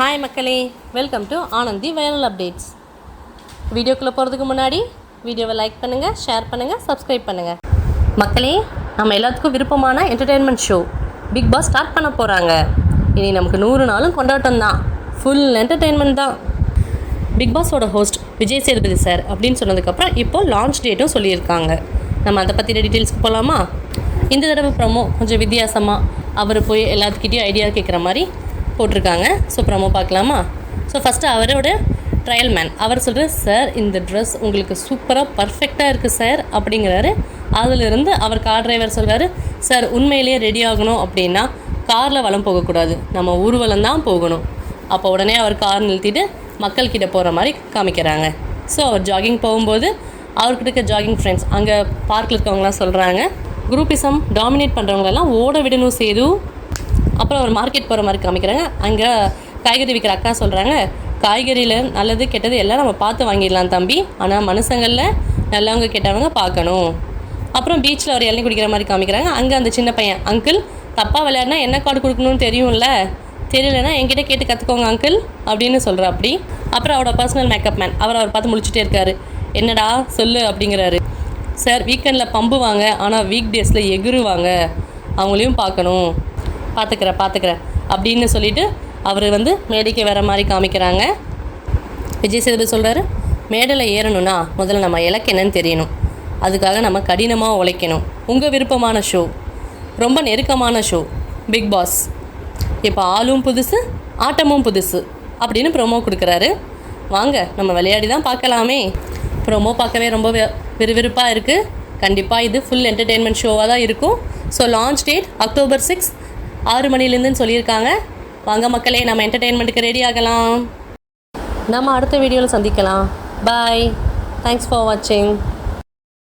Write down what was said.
Hi மக்களே, welcome to Anandhi viral updates. வீடியோக்குள்ளே போகிறதுக்கு முன்னாடி வீடியோவை லைக் பண்ணுங்கள், ஷேர் பண்ணுங்கள், சப்ஸ்கிரைப் பண்ணுங்கள். மக்களே, நம்ம எல்லாத்துக்கும் விருப்பமான entertainment show Bigg Boss start பண்ண போகிறாங்க. இனி நமக்கு 100 நாளும் கொண்டாட்டம் தான், ஃபுல் என்டர்டெயின்மெண்ட் தான். பிக் பாஸோட ஹோஸ்ட் விஜய் சேதுபதி சார் அப்படின்னு சொன்னதுக்கப்புறம் இப்போது லான்ச் டேட்டும் சொல்லியிருக்காங்க. நம்ம அதை பற்றின டீட்டெயில்ஸ்க்கு போகலாமா? இந்த தடவை ப்ரோமோ கொஞ்சம் வித்தியாசமாக அவர் போய் எல்லாத்துக்கிட்டையும் ஐடியா கேட்குற மாதிரி போட்டிருக்காங்க. ஸோ ப்ரோமோ பார்க்கலாமா? ஸோ ஃபஸ்ட்டு அவரோட ட்ரையல் மேன் அவர் சொல்கிறார், சார் இந்த ட்ரெஸ் உங்களுக்கு சூப்பராக பர்ஃபெக்டாக இருக்குது சார் அப்படிங்கிறாரு. அதிலிருந்து அவர் கார் டிரைவர் சொல்கிறாரு, சார் உண்மையிலேயே ரெடி ஆகணும் அப்படின்னா காரில் வலம் போகக்கூடாது, நம்ம ஊர்வலம் தான் போகணும். அப்போ உடனே அவர் கார் நிறுத்திட்டு மக்கள்கிட்ட போகிற மாதிரி காமிக்கிறாங்க. ஸோ அவர் ஜாகிங் போகும்போது அவர்கிட்ட இருக்க ஜாகிங் ஃப்ரெண்ட்ஸ் அங்கே பார்க்கில் இருக்கவங்களாம் சொல்கிறாங்க, குரூப்பிசம் டாமினேட் பண்ணுறவங்களெல்லாம் ஓட விடணும் சேது. அப்புறம் ஒரு மார்க்கெட் போகிற மாதிரி காமிக்கிறாங்க. அங்கே காய்கறி விற்கிற அக்கா சொல்கிறாங்க, காய்கறியில் நல்லது கெட்டது எல்லாம் நம்ம பார்த்து வாங்கிடலாம் தம்பி, ஆனால் மனுஷங்களில் நல்லவங்க கெட்டவங்க பார்க்கணும். அப்புறம் பீச்சில் ஒரு இளநீ குடிக்கிற மாதிரி காமிக்கிறாங்க. அங்கே அந்த சின்ன பையன், அங்கிள் தப்பாக விளையாடினா என்ன கார்டு கொடுக்கணும்னு தெரியும்ல, தெரியலன்னா என்கிட்ட கேட்டு கற்றுக்கோங்க அங்கிள் அப்படின்னு சொல்கிறா. அப்படி அப்புறம் அவரோட பர்சனல் மேக்கப் மேன் அவர் பார்த்து முடிச்சுட்டே இருக்காரு. என்னடா சொல்லு அப்படிங்கிறாரு. சார் வீக்கெண்டில் பம்புவாங்க, ஆனால் வீக் டேஸில் எகுருவாங்க, அவங்களையும் பார்க்கணும், பார்த்துக்கிறேன் அப்படின்னு சொல்லிவிட்டு அவர் மேடைக்கு வர மாதிரி காமிக்கிறாங்க. விஜய் சேதுபதி சொல்கிறாரு, மேடையில் ஏறணும்னா முதல்ல நம்ம இலக்கு என்னன்னு தெரியணும், அதுக்காக நம்ம கடினமாக உழைக்கணும். உங்கள் விருப்பமான ஷோ, ரொம்ப நெருக்கமான ஷோ பிக் பாஸ், இப்போ ஆளும் புதுசு ஆட்டமும் புதுசு அப்படின்னு ப்ரோமோ கொடுக்குறாரு. வாங்க நம்ம விளையாடி தான் பார்க்கலாமே. ப்ரோமோ பார்க்கவே ரொம்ப விறுவிறுப்பாக இருக்குது. கண்டிப்பாக இது ஃபுல் என்டர்டெயின்மெண்ட் ஷோவாக தான் இருக்கும். ஸோ லான்ச் டேட் அக்டோபர் 6 6 மணிலேருந்துன்னு சொல்லியிருக்காங்க. வாங்க மக்களே, நம்ம என்டர்டெயின்மெண்ட்டுக்கு ரெடி ஆகலாம். நம்ம அடுத்த வீடியோவில் சந்திக்கலாம். பாய், தேங்க்ஸ் ஃபார் வாட்சிங்.